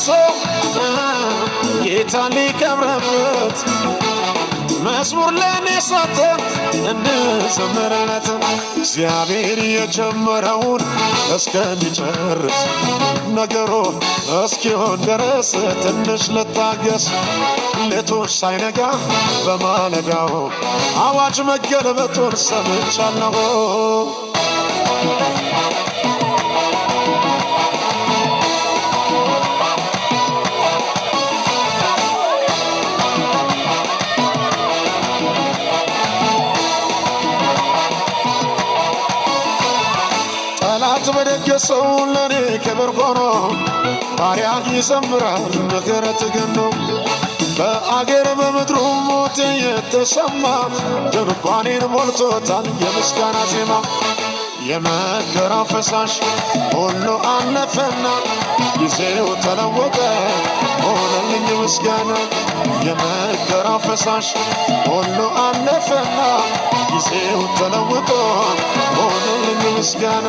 ሰው ጌታ ሊከብረበት መዝሙር ለኔ ሰጠን እንዘምርለት እግዚአብሔር የጀመረውን እስከሚጨርስ ነገሩ እስኪሆን ድረስ ትንሽ ልታገስ ሌቱን ሳይነጋ በማለዳው አዋጅ መገለበጡን ሰምቻለሁ በደገሰው ለኔ ክብር ሆኖ ባሪያ ይዘምራል ምሕረት ገኖ በአገር በምድሩ ሞት የተሰማ ድንኳኔን ሞልቶታል የምስጋና ዜማ የመከራ ፈሳሽ ሁሉ አለፈና ጊዜው ተለወጠ ሆነልኝ ምስጋና የመከራ ፈሳሽ ሁሉ አለፈና ጊዜው ተለወጠ ሆነልኝ ምስጋና